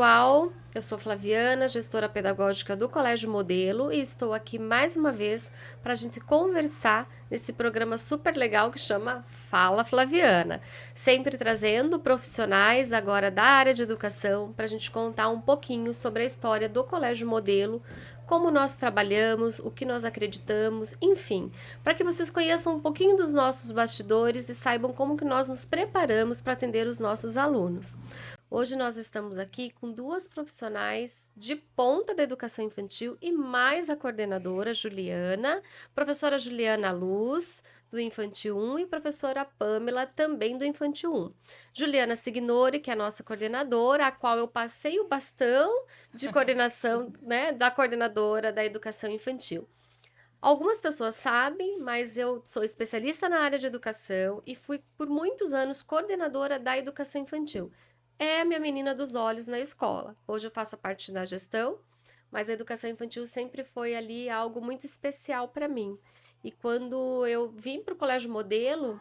Pessoal, eu sou Flaviana, gestora pedagógica do Colégio Modelo e estou aqui mais uma vez para a gente conversar nesse programa super legal que chama Fala Flaviana, sempre trazendo profissionais agora da área de educação para a gente contar um pouquinho sobre a história do Colégio Modelo, como nós trabalhamos, o que nós acreditamos, enfim, para que vocês conheçam um pouquinho dos nossos bastidores e saibam como que nós nos preparamos para atender os nossos alunos. Hoje nós estamos aqui com duas profissionais de ponta da educação infantil e mais a coordenadora Juliana, professora Juliana Luz, do Infantil 1, e professora Pamela, também do Infantil 1. Juliana Signori, que é a nossa coordenadora, a qual eu passei o bastão de coordenação, né, da coordenadora da educação infantil. Algumas pessoas sabem, mas eu sou especialista na área de educação e fui por muitos anos coordenadora da educação infantil. É a minha menina dos olhos na escola. Hoje eu faço parte da gestão, mas a educação infantil sempre foi ali algo muito especial para mim. E quando eu vim para o Colégio Modelo,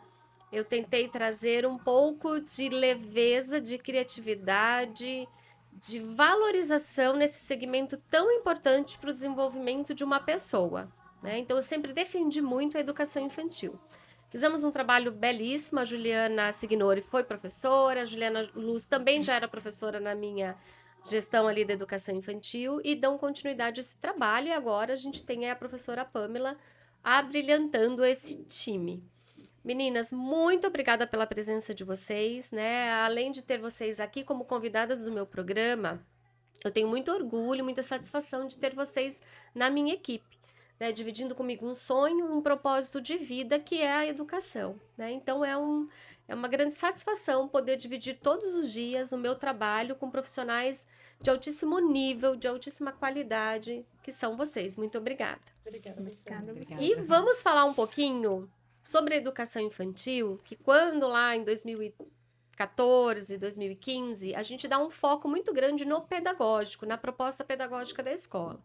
eu tentei trazer um pouco de leveza, de criatividade, de valorização nesse segmento tão importante para o desenvolvimento de uma pessoa, né? Então, eu sempre defendi muito a educação infantil. Fizemos um trabalho belíssimo. A Juliana Signori foi professora, a Juliana Luz também já era professora na minha gestão ali da educação infantil e dão continuidade a esse trabalho. E agora a gente tem a professora Pamela abrilhantando esse time. Meninas, muito obrigada pela presença de vocês, né? Além de ter vocês aqui como convidadas do meu programa, eu tenho muito orgulho, muita satisfação de ter vocês na minha equipe, né? Dividindo comigo um sonho, um propósito de vida que é a educação, né? Então é uma grande satisfação poder dividir todos os dias o meu trabalho com profissionais de altíssimo nível, de altíssima qualidade, que são vocês. Muito obrigada. Obrigada a você. E vamos falar um pouquinho sobre a educação infantil, que quando lá em 2014, 2015, a gente dá um foco muito grande no pedagógico, na proposta pedagógica da escola.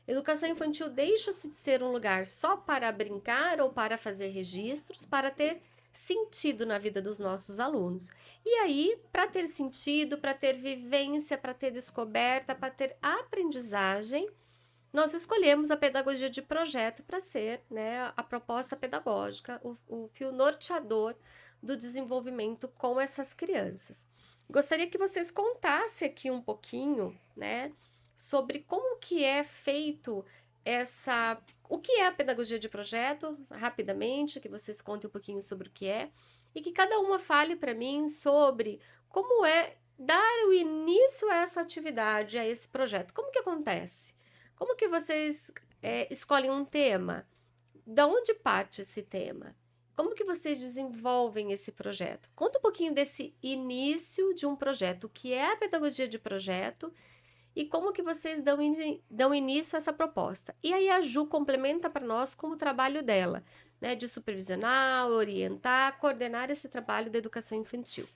Educação infantil deixa-se de ser um lugar só para brincar ou para fazer registros, para ter sentido na vida dos nossos alunos. E aí, para ter sentido, para ter vivência, para ter descoberta, para ter aprendizagem, nós escolhemos a pedagogia de projeto para ser, né, a proposta pedagógica, o fio norteador do desenvolvimento com essas crianças. Gostaria que vocês contassem aqui um pouquinho, né, sobre como que é feito o que é a pedagogia de projeto, rapidamente, que vocês contem um pouquinho sobre o que é, e que cada uma fale para mim sobre como é dar o início a essa atividade, a esse projeto. Como que acontece? Como que vocês escolhem um tema? Da onde parte esse tema? Como que vocês desenvolvem esse projeto? Conta um pouquinho desse início de um projeto, o que é a pedagogia de projeto e como que vocês dão início a essa proposta. E aí a Ju complementa para nós com o trabalho dela, né, de supervisionar, orientar, coordenar esse trabalho da educação infantil.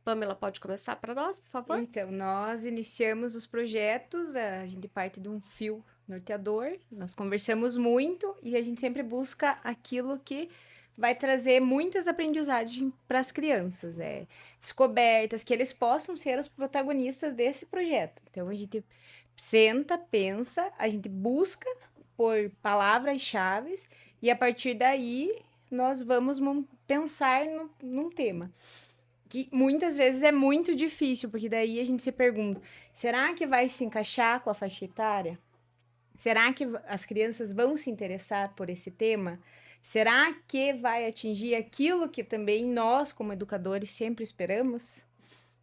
Pamela, pode começar para nós, por favor? Então, nós iniciamos os projetos, a gente parte de um fio norteador, nós conversamos muito e a gente sempre busca aquilo que vai trazer muitas aprendizagens para as crianças, descobertas, que eles possam ser os protagonistas desse projeto. Então, a gente senta, pensa, a gente busca por palavras-chave e a partir daí nós vamos pensar num tema. Que muitas vezes é muito difícil, porque daí a gente se pergunta: será que vai se encaixar com a faixa etária? Será que as crianças vão se interessar por esse tema? Será que vai atingir aquilo que também nós, como educadores, sempre esperamos?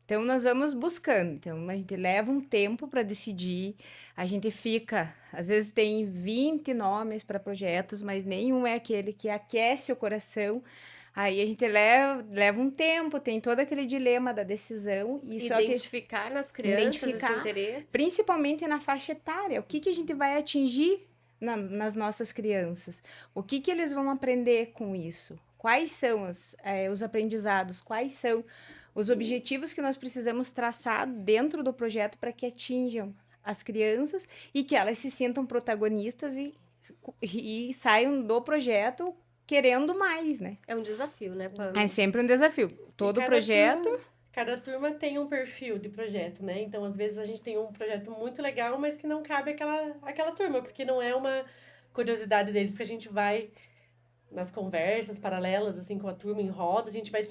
Então, nós vamos buscando. Então, a gente leva um tempo para decidir. A gente fica, às vezes tem 20 nomes para projetos, mas nenhum é aquele que aquece o coração. Aí a gente leva um tempo, tem todo aquele dilema da decisão. E só que Identificar nas crianças esse interesse. principalmente na faixa etária, o que a gente vai atingir nas nossas crianças? O que eles vão aprender com isso? Quais são os aprendizados? Quais são os objetivos que nós precisamos traçar dentro do projeto para que atinjam as crianças e que elas se sintam protagonistas e saiam do projeto querendo mais, né? É um desafio, né, Pam? É sempre um desafio. Todo projeto... cada turma tem um perfil de projeto, né? Então, às vezes, a gente tem um projeto muito legal, mas que não cabe aquela turma, porque não é uma curiosidade deles, porque a gente vai nas conversas paralelas, assim, com a turma em roda, a gente vai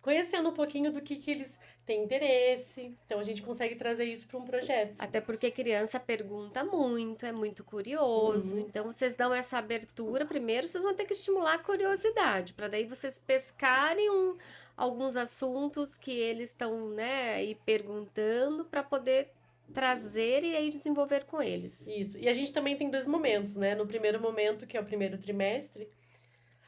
conhecendo um pouquinho do que eles têm interesse. Então, a gente consegue trazer isso para um projeto. Até porque criança pergunta muito, é muito curioso. Uhum. Então, vocês dão essa abertura. Primeiro, vocês vão ter que estimular a curiosidade, para daí vocês pescarem alguns assuntos que eles estão, né, aí perguntando, para poder trazer e aí desenvolver com eles. Isso. E a gente também tem 2 momentos, né? No primeiro momento, que é o primeiro trimestre,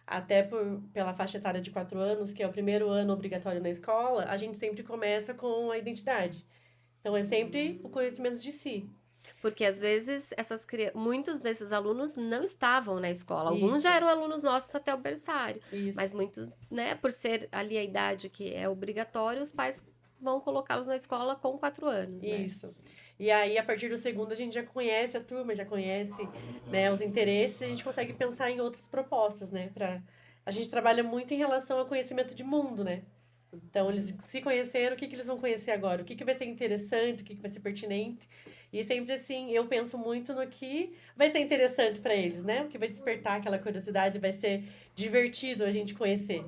até pela faixa etária de 4 anos, que é o primeiro ano obrigatório na escola, a gente sempre começa com a identidade. Então, é sempre o conhecimento de si. Porque às vezes muitos desses alunos não estavam na escola. Alguns Isso, já eram alunos nossos até o berçário, isso, mas muitos, né, por ser ali a idade que é obrigatória, os pais vão colocá-los na escola com 4 anos, né? isso. E aí, a partir do segundo, a gente já conhece a turma, já conhece, né, os interesses, e a gente consegue pensar em outras propostas, né? A gente trabalha muito em relação ao conhecimento de mundo, né? Então, eles se conheceram, o que eles vão conhecer agora? O que vai ser interessante, o que vai ser pertinente? E sempre assim, eu penso muito no que vai ser interessante para eles, né? O que vai despertar aquela curiosidade, vai ser divertido a gente conhecer.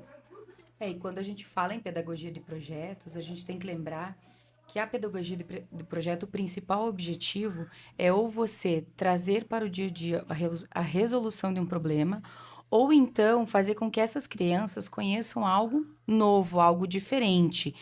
E quando a gente fala em pedagogia de projetos, a gente tem que lembrar que a pedagogia de projeto, o principal objetivo é ou você trazer para o dia a dia a resolução de um problema, ou então fazer com que essas crianças conheçam algo novo, algo diferente.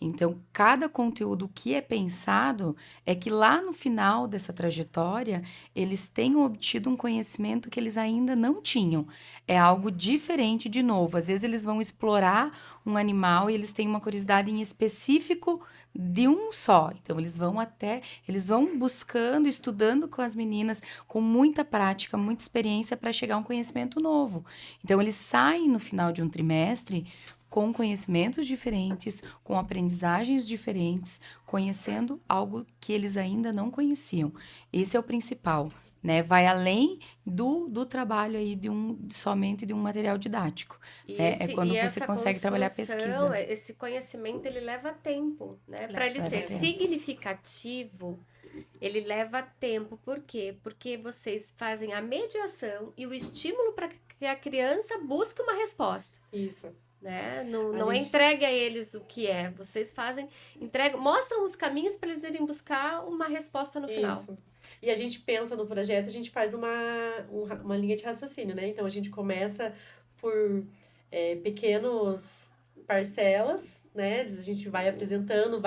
Então, cada conteúdo que é pensado é que lá no final dessa trajetória, eles tenham obtido um conhecimento que eles ainda não tinham. É algo diferente de novo. Às vezes eles vão explorar um animal e eles têm uma curiosidade em específico de um só. Então, eles vão buscando, estudando com as meninas, com muita prática, muita experiência para chegar a um conhecimento novo. Então, eles saem no final de um trimestre com conhecimentos diferentes, com aprendizagens diferentes, conhecendo algo que eles ainda não conheciam. Esse é o principal, né? Vai além do trabalho aí somente de um material didático, né? É quando você Essa consegue trabalhar a construção, pesquisa. esse conhecimento, ele leva tempo, né? Para ele Leva ser tempo. significativo, ele leva tempo. Por quê? Porque vocês fazem a mediação e o estímulo para que a criança busque uma resposta. Isso. Né? Não, A não é gente- entregue a eles o que é. Vocês mostram os caminhos para eles irem buscar uma resposta no final. Isso. E a gente pensa no projeto, a gente faz uma linha de raciocínio, né? Então, a gente começa por pequenos parcelas, né? A gente vai apresentando,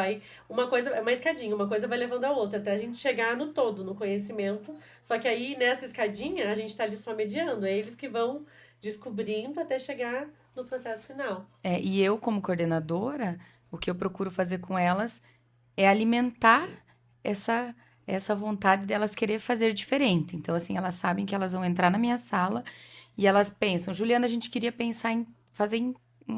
uma coisa, é uma escadinha, uma coisa vai levando a outra, até a gente chegar no todo, no conhecimento. Só que aí, nessa escadinha, a gente tá ali só mediando, é eles que vão descobrindo até chegar no processo final. E eu, como coordenadora, o que eu procuro fazer com elas é alimentar essa vontade delas querer fazer diferente. Então, assim, elas sabem que elas vão entrar na minha sala e elas pensam, Juliana, a gente queria pensar em fazer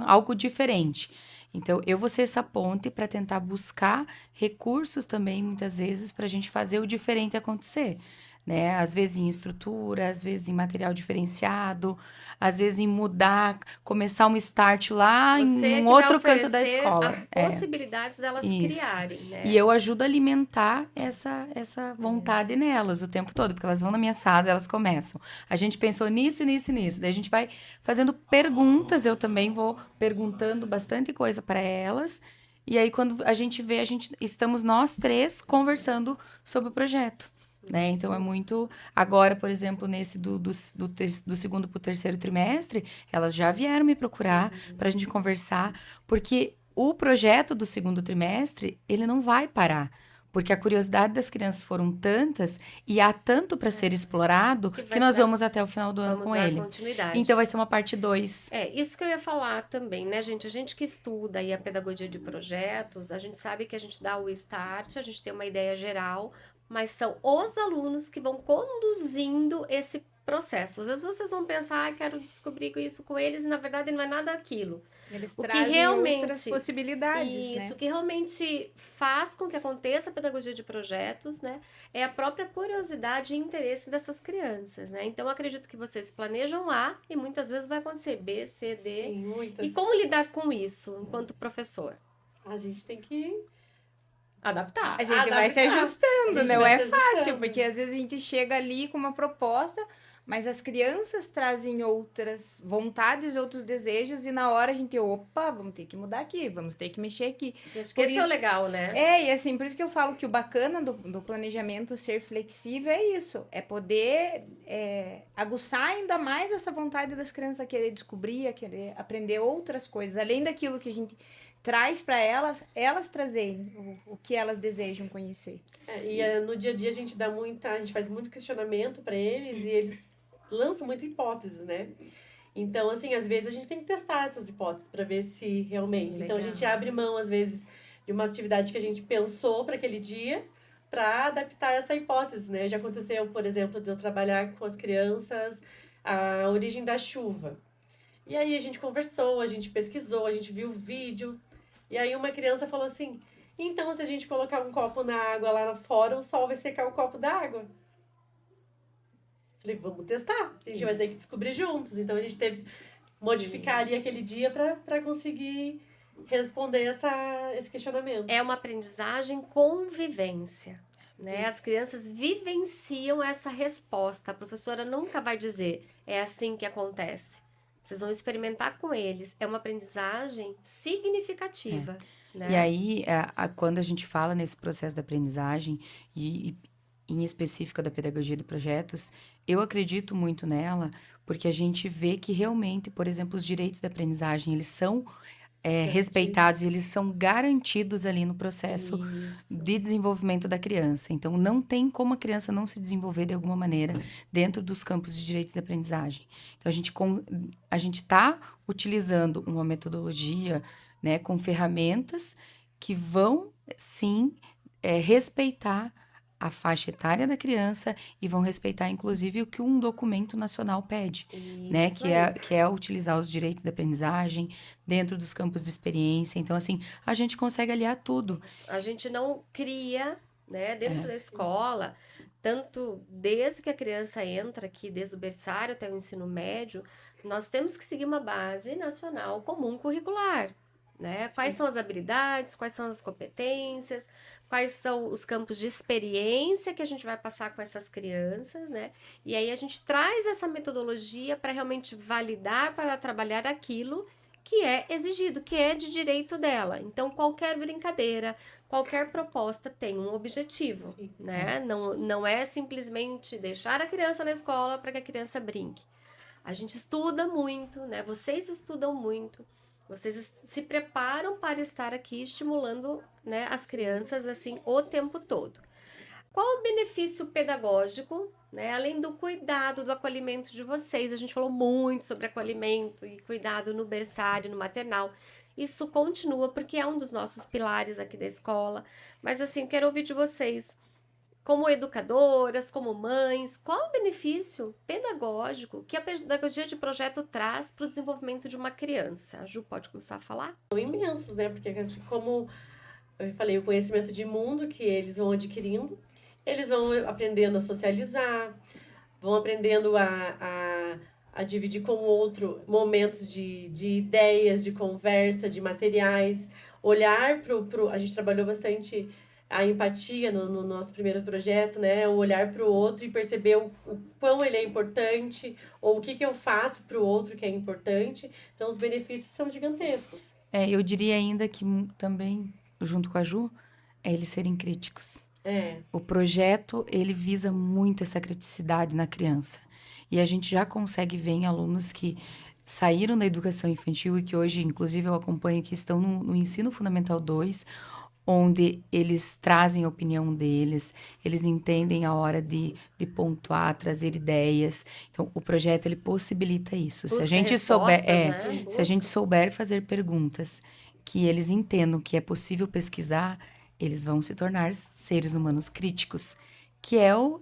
algo diferente. Então, eu vou ser essa ponte para tentar buscar recursos também, muitas vezes, para a gente fazer o diferente acontecer. Né? Às vezes em estrutura, às vezes em material diferenciado, às vezes em mudar, começar um start lá Você em um que vai outro canto da oferecer escola. as possibilidades delas Isso. criarem, né? E eu ajudo a alimentar essa vontade nelas o tempo todo, porque elas vão na minha sala, elas começam. A gente pensou nisso, nisso, nisso. Daí a gente vai fazendo perguntas, eu também vou perguntando bastante coisa para elas. E aí, quando a gente vê, estamos nós três conversando sobre o projeto. Né? Então, é muito... Agora, por exemplo, nesse do segundo para o terceiro trimestre, elas já vieram me procurar para a gente conversar, porque o projeto do segundo trimestre, ele não vai parar. Porque a curiosidade das crianças foram tantas e há tanto para ser explorado que nós vamos até o final do ano com ele. Continuidade. Então, vai ser uma parte 2. Isso que eu ia falar também, né, gente? A gente que estuda aí a pedagogia de projetos, a gente sabe que a gente dá o start, a gente tem uma ideia geral, mas são os alunos que vão conduzindo esse processo. Às vezes vocês vão pensar, quero descobrir isso com eles, e na verdade não é nada aquilo. Eles O que trazem realmente, outras possibilidades, isso, né? o que realmente faz com que aconteça a pedagogia de projetos, né, é a própria curiosidade e interesse dessas crianças, né? Então, eu acredito que vocês planejam A e muitas vezes vai acontecer B, C, D. Sim, muitas. E como lidar com isso enquanto professor? a gente tem que Adaptar. A gente vai se ajustando, A gente não vai é se fácil, ajustando. porque às vezes a gente chega ali com uma proposta, mas as crianças trazem outras vontades, outros desejos, e na hora a gente, opa, vamos ter que mudar aqui, vamos ter que mexer aqui. Acho que Por esse é o isso- legal, né? E assim, por isso que eu falo que o bacana do planejamento ser flexível é isso, é poder aguçar ainda mais essa vontade das crianças a querer descobrir, a querer aprender outras coisas, além daquilo que a gente traz para elas, elas trazerem o que elas desejam conhecer. No dia a dia a gente faz muito questionamento para eles e eles lançam muita hipóteses, né? Então, assim, às vezes a gente tem que testar essas hipóteses para ver se realmente. Então, a gente Legal. abre mão, às vezes, de uma atividade que a gente pensou para aquele dia para adaptar essa hipótese, né? Já aconteceu, por exemplo, de eu trabalhar com as crianças a origem da chuva. E aí a gente conversou, a gente pesquisou, a gente viu vídeo. E aí uma criança falou assim: então, se a gente colocar um copo na água lá fora, o sol vai secar o copo d'água. Falei, vamos testar. A gente vai ter que descobrir juntos. Então a gente teve que modificar ali aquele dia para conseguir responder esse questionamento. É uma aprendizagem com vivência, né? As crianças vivenciam essa resposta. A professora nunca vai dizer, é assim que acontece. Vocês vão experimentar com eles. É uma aprendizagem significativa, né? E aí, quando a gente fala nesse processo da aprendizagem, e em específico da pedagogia de projetos, eu acredito muito nela, porque a gente vê que realmente, por exemplo, os direitos da aprendizagem, eles são respeitados, eles são garantidos ali no processo Isso. de desenvolvimento da criança. Então, não tem como a criança não se desenvolver de alguma maneira dentro dos campos de direitos de aprendizagem. Então, a gente está utilizando uma metodologia, né, com ferramentas que vão, sim, respeitar a faixa etária da criança e vão respeitar, inclusive, o que um documento nacional pede, né? Isso Que é utilizar os direitos de aprendizagem dentro dos campos de experiência. Então, assim, a gente consegue aliar tudo. A gente não cria, né, dentro da escola, tanto desde que a criança entra aqui, desde o berçário até o ensino médio, nós temos que seguir uma base nacional comum curricular, né? Quais são as habilidades, quais são as competências, quais são os campos de experiência que a gente vai passar com essas crianças, né? E aí a gente traz essa metodologia para realmente validar, para trabalhar aquilo que é exigido, que é de direito dela. Então, qualquer brincadeira, qualquer proposta tem um objetivo, Sim. né? Não é simplesmente deixar a criança na escola para que a criança brinque. A gente estuda muito, né? Vocês estudam muito. Vocês se preparam para estar aqui estimulando, né, as crianças assim o tempo todo. Qual o benefício pedagógico, né? Além do cuidado, do acolhimento de vocês? A gente falou muito sobre acolhimento e cuidado no berçário, no maternal. Isso continua porque é um dos nossos pilares aqui da escola. Mas assim, eu quero ouvir de vocês, como educadoras, como mães, qual o benefício pedagógico que a pedagogia de projeto traz para o desenvolvimento de uma criança? A Ju pode começar a falar? São imensos, né? Porque, assim, como eu falei, o conhecimento de mundo que eles vão adquirindo, eles vão aprendendo a socializar, vão aprendendo a dividir com o outro momentos de ideias, de conversa, de materiais, olhar pro. A gente trabalhou bastante a empatia no nosso primeiro projeto, né? O olhar para o outro e perceber o quão ele é importante, ou o que eu faço para o outro que é importante. Então, os benefícios são gigantescos. Eu diria ainda que também, junto com a Ju, é eles serem críticos. O projeto, ele visa muito essa criticidade na criança. E a gente já consegue ver em alunos que saíram da educação infantil e que hoje, inclusive, eu acompanho que estão no Ensino Fundamental 2, onde eles trazem a opinião deles, eles entendem a hora de pontuar, trazer ideias. Então, o projeto, ele possibilita isso. Se a gente souber, né? se a gente souber fazer perguntas que eles entendam que é possível pesquisar, eles vão se tornar seres humanos críticos, que é o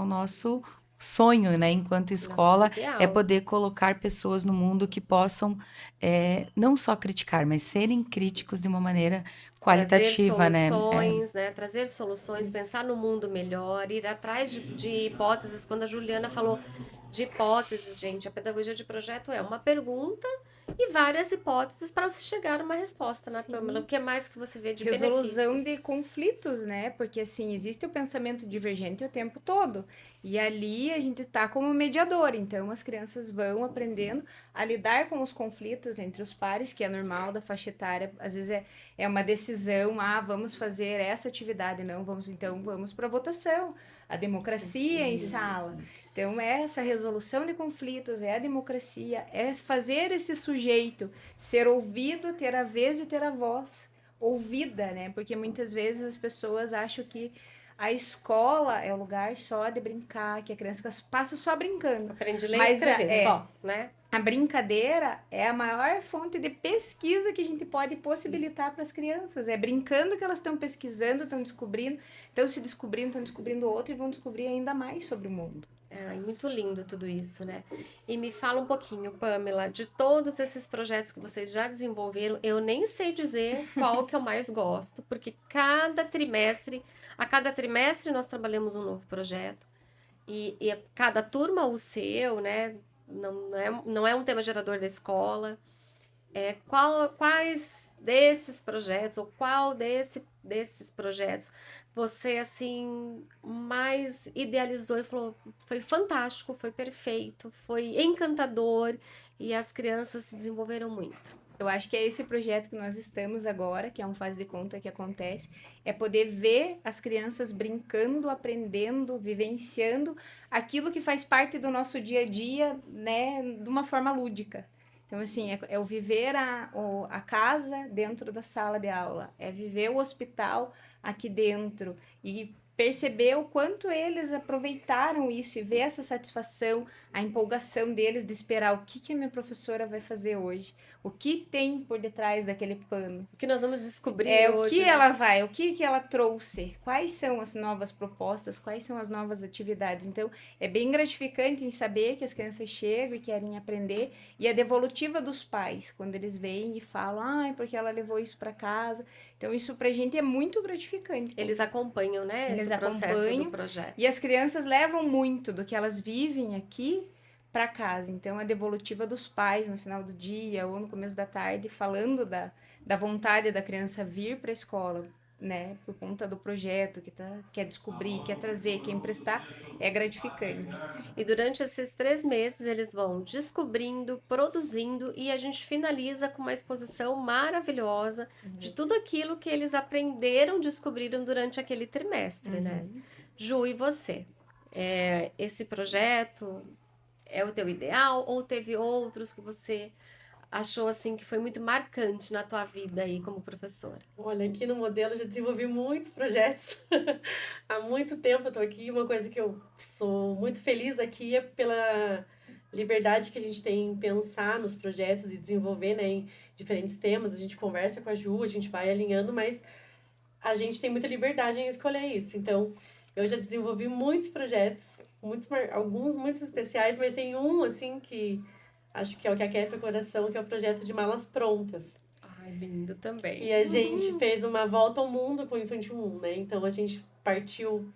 nosso sonho, né, enquanto escola, ideal. é poder colocar pessoas no mundo que possam não só criticar, mas serem críticos de uma maneira qualitativa, trazer soluções, né? Trazer soluções, pensar no mundo melhor, ir atrás de hipóteses. Quando a Juliana falou de hipóteses, gente. A pedagogia de projeto é uma pergunta e várias hipóteses para se chegar a uma resposta, né, Sim. Pamela? O que mais que você vê de Resolução benefício? de conflitos, né? Porque assim, existe o pensamento divergente o tempo todo. E ali a gente tá como mediador. Então as crianças vão aprendendo a lidar com os conflitos entre os pares, que é normal da faixa etária. Às vezes é uma decisão, vamos fazer essa atividade, não, vamos para votação. A democracia em sala. Então, é essa resolução de conflitos, é a democracia, é fazer esse sujeito ser ouvido, ter a vez e ter a voz ouvida, né? Porque muitas vezes as pessoas acham que a escola é o lugar só de brincar, que a criança passa só brincando. Aprende a ler e Mas escrever, só, né? a brincadeira é a maior fonte de pesquisa que a gente pode possibilitar para as crianças. É brincando que elas estão pesquisando, estão descobrindo, estão descobrindo outro e vão descobrir ainda mais sobre o mundo. Ai, muito lindo tudo isso, né? E me fala um pouquinho, Pamela, de todos esses projetos que vocês já desenvolveram, eu nem sei dizer qual que eu mais gosto, porque a cada trimestre nós trabalhamos um novo projeto, e cada turma o seu, né? Não é um tema gerador da escola. Quais desses projetos, ou qual desses projetos você, assim, mais idealizou e falou, foi fantástico, foi perfeito, foi encantador e as crianças se desenvolveram muito. Eu acho que é esse projeto que nós estamos agora, que é um faz de conta que acontece, é poder ver as crianças brincando, aprendendo, vivenciando aquilo que faz parte do nosso dia a dia, né, de uma forma lúdica. Então, assim, é o viver a casa dentro da sala de aula, é viver o hospital aqui dentro e perceber o quanto eles aproveitaram isso e ver essa satisfação, a empolgação deles de esperar o que a minha professora vai fazer hoje, o que tem por detrás daquele pano. O que nós vamos descobrir O hoje, que né? ela vai, o que ela trouxe, quais são as novas propostas, quais são as novas atividades. Então, é bem gratificante em saber que as crianças chegam e querem aprender, e a devolutiva dos pais, quando eles vêm e falam, porque ela levou isso para casa. Então, isso pra gente é muito gratificante. Eles acompanham, né, Eles esse processo acompanham, do projeto. e as crianças levam muito do que elas vivem aqui para casa. Então, a devolutiva dos pais no final do dia ou no começo da tarde, falando da vontade da criança vir para a escola, né, por conta do projeto que quer descobrir, quer trazer, quer emprestar, é gratificante. E durante esses 3 meses eles vão descobrindo, produzindo e a gente finaliza com uma exposição maravilhosa de tudo aquilo que eles aprenderam, descobriram durante aquele trimestre, né? Ju, e você? Esse projeto é o teu ideal ou teve outros que você achou assim que foi muito marcante na tua vida aí como professora? Olha, aqui no Modelo eu já desenvolvi muitos projetos. Há muito tempo eu tô aqui. Uma coisa que eu sou muito feliz aqui é pela liberdade que a gente tem em pensar nos projetos e desenvolver, né, em diferentes temas. A gente conversa com a Ju, a gente vai alinhando, mas a gente tem muita liberdade em escolher isso. Então, eu já desenvolvi muitos projetos, alguns muito especiais, mas tem um, assim, que acho que é o que aquece o coração, que é o projeto de malas prontas. Ai, lindo também. E a gente fez uma volta ao mundo com o Infantil 1, né? Então, a gente partiu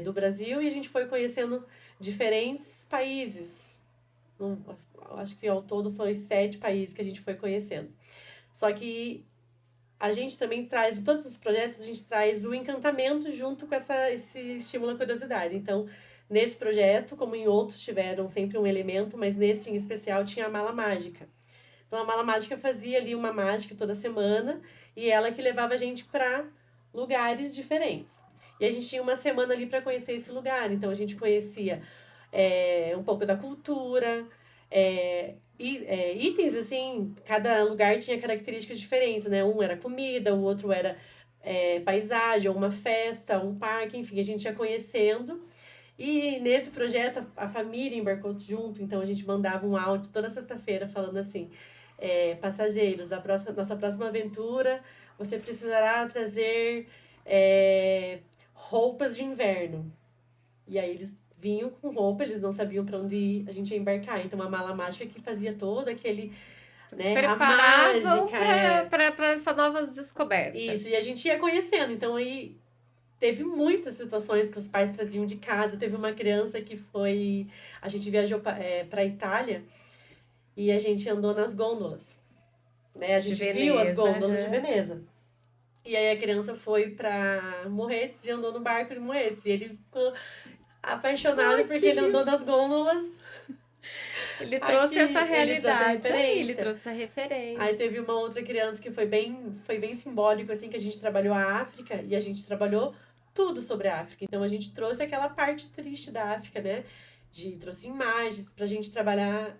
do Brasil e a gente foi conhecendo diferentes países. Acho que ao todo foi 7 países que a gente foi conhecendo. Só que a gente também traz, em todos os projetos, a gente traz o encantamento junto com esse estímulo à curiosidade. Então, nesse projeto, como em outros, tiveram sempre um elemento, mas nesse em especial tinha a mala mágica. Então, a mala mágica fazia ali uma mágica toda semana e ela que levava a gente para lugares diferentes. E a gente tinha uma semana ali para conhecer esse lugar. Então, a gente conhecia um pouco da cultura, itens, assim, cada lugar tinha características diferentes, né? Um era comida, o outro era paisagem, uma festa, um parque, enfim, a gente ia conhecendo. E nesse projeto a família embarcou junto, então a gente mandava um áudio toda sexta-feira falando assim, passageiros, nossa próxima aventura, você precisará trazer roupas de inverno. E aí eles vinham com roupa, eles não sabiam para onde a gente ia embarcar. Então, uma mala mágica que fazia todo aquele, né, Preparavam a mágica. para essas novas descobertas. Isso, e a gente ia conhecendo. Então, aí, teve muitas situações que os pais traziam de casa. Teve uma criança que foi... A gente viajou para Itália e a gente andou nas gôndolas, né? A De gente viu as Veneza, gôndolas de aham. Veneza. E aí a criança foi para Morretes e andou no barco de Morretes. E ele ficou apaixonado porque ele andou nas gôndolas. Ele Aqui, trouxe essa ele trouxe a realidade aí, ele referência. trouxe essa referência. Aí teve uma outra criança que foi bem simbólico, assim, que a gente trabalhou a África e a gente trabalhou tudo sobre a África. Então a gente trouxe aquela parte triste da África, né? Trouxe imagens pra gente trabalhar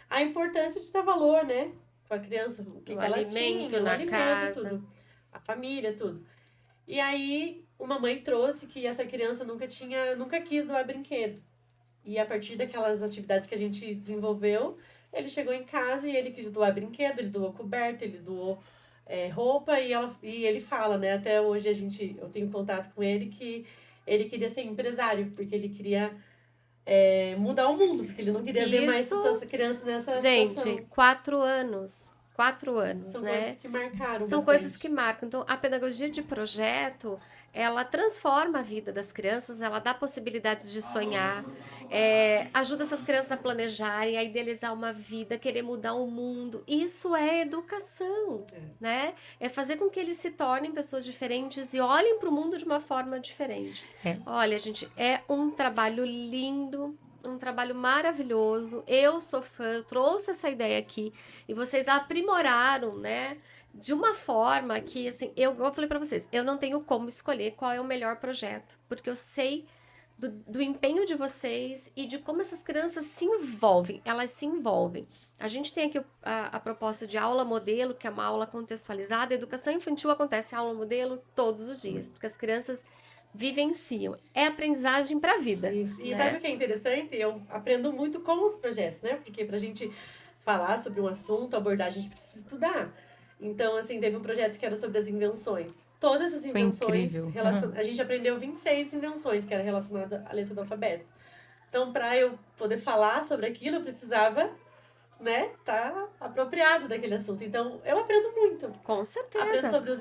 a importância de dar valor, né? Com a criança, o que O ela alimento tinha, o na alimento, casa. tudo. A família, tudo. E aí uma mãe trouxe que essa criança nunca quis doar brinquedo. E a partir daquelas atividades que a gente desenvolveu, ele chegou em casa e ele quis doar brinquedo, ele doou coberta, ele doou roupa e ele fala, né? Até hoje eu tenho contato com ele que ele queria ser empresário, porque ele queria mudar o mundo, porque ele não queria ver mais Isso, crianças nessa gente, situação. 4 anos. 4 anos, São né? coisas que marcaram São bastante. coisas que marcam. Então, a pedagogia de projeto, ela transforma a vida das crianças, ela dá possibilidades de sonhar, ajuda essas crianças a planejarem, a idealizar uma vida, querer mudar o mundo. Isso é educação, né? É fazer com que eles se tornem pessoas diferentes e olhem para o mundo de uma forma diferente. É. Olha, gente, é um trabalho lindo, um trabalho maravilhoso. Eu sou fã, eu trouxe essa ideia aqui e vocês aprimoraram, né? De uma forma que, assim, eu falei pra vocês, eu não tenho como escolher qual é o melhor projeto, porque eu sei do empenho de vocês e de como essas crianças se envolvem, elas se envolvem. A gente tem aqui a proposta de aula modelo, que é uma aula contextualizada. A educação infantil acontece aula modelo todos os dias, porque as crianças vivenciam. É aprendizagem para a vida. Isso. E né? sabe o que é interessante? Eu aprendo muito com os projetos, né? Porque pra gente falar sobre um assunto, abordar, a gente precisa estudar. Então, assim, teve um projeto que era sobre as invenções. Todas as Foi invenções... incrível. A gente aprendeu 26 invenções que era relacionada à letra do alfabeto. Então, pra eu poder falar sobre aquilo, eu precisava, né, tá apropriado daquele assunto. Então, eu aprendo muito. Com Aprendo certeza. sobre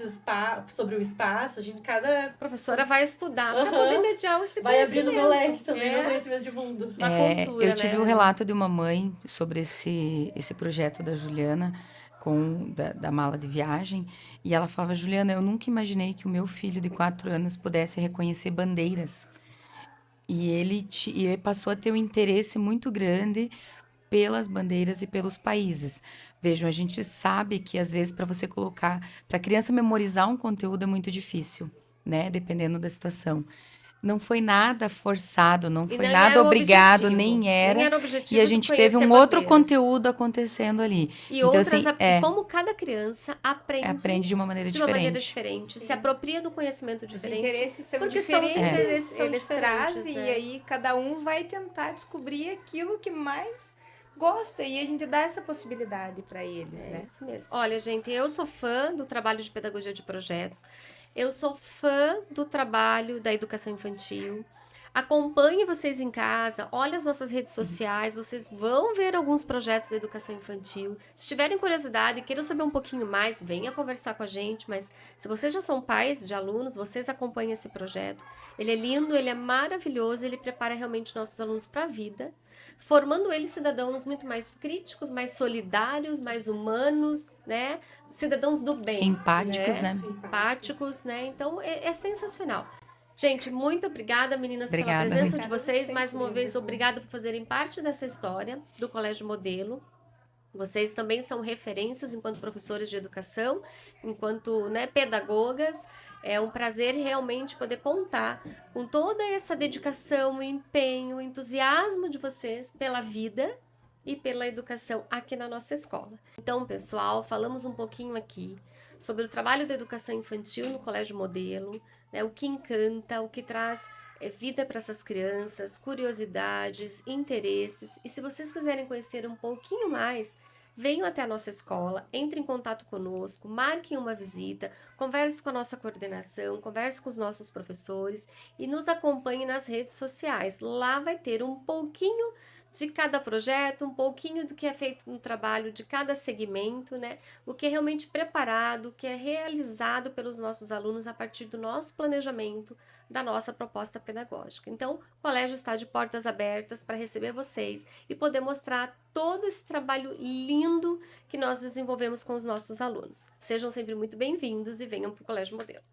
o espaço. Cada A professora vai estudar para Aham. poder mediar esse vai conhecimento. abrindo meu leque também, É. meu conhecimento de mundo. Uma cultura, Eu tive né? um relato de uma mãe sobre esse projeto da Juliana, da mala de viagem, e ela falava: Juliana, eu nunca imaginei que o meu filho de 4 anos pudesse reconhecer bandeiras. E ele passou a ter um interesse muito grande pelas bandeiras e pelos países. Vejam, a gente sabe que às vezes para a criança memorizar um conteúdo é muito difícil, né? Dependendo da situação. Não foi nada forçado, não foi nem nada era o obrigado, objetivo. nem era. Nem era o objetivo E a de gente teve um conhecer outro bandeiras. conteúdo acontecendo ali. E então, outras, assim, como cada criança aprende de uma maneira de uma maneira diferente. diferente, se apropria do conhecimento Os diferente. interesses são porque são os diferentes, interesses são eles diferentes, trazem né? e aí cada um vai tentar descobrir aquilo que mais gosta e a gente dá essa possibilidade para eles, É né? isso mesmo. Olha, gente, eu sou fã do trabalho de pedagogia de projetos. Eu sou fã do trabalho da educação infantil. Acompanhe vocês em casa, olhe as nossas redes sociais, vocês vão ver alguns projetos da educação infantil. Se tiverem curiosidade e queiram saber um pouquinho mais, venha conversar com a gente, mas se vocês já são pais de alunos, vocês acompanhem esse projeto. Ele é lindo, ele é maravilhoso, ele prepara realmente nossos alunos para a vida, formando eles cidadãos muito mais críticos, mais solidários, mais humanos, né? Cidadãos do bem. Empáticos, né? Empáticos, né? Então é sensacional. Gente, muito obrigada, meninas, Obrigada. pela presença de Obrigada a vocês. vocês, Mais uma vez, meninas. obrigada por fazerem parte dessa história do Colégio Modelo. Vocês também são referências enquanto professores de educação, enquanto pedagogas. É um prazer realmente poder contar com toda essa dedicação, empenho, entusiasmo de vocês pela vida e pela educação aqui na nossa escola. Então, pessoal, falamos um pouquinho aqui sobre o trabalho da educação infantil no Colégio Modelo, né, o que encanta, o que traz vida para essas crianças, curiosidades, interesses. E se vocês quiserem conhecer um pouquinho mais, venham até a nossa escola, entrem em contato conosco, marquem uma visita, converse com a nossa coordenação, converse com os nossos professores e nos acompanhem nas redes sociais. Lá vai ter um pouquinho de cada projeto, um pouquinho do que é feito no trabalho de cada segmento, né? O que é realmente preparado, o que é realizado pelos nossos alunos a partir do nosso planejamento, da nossa proposta pedagógica. Então, o colégio está de portas abertas para receber vocês e poder mostrar todo esse trabalho lindo que nós desenvolvemos com os nossos alunos. Sejam sempre muito bem-vindos e venham para o Colégio Modelo.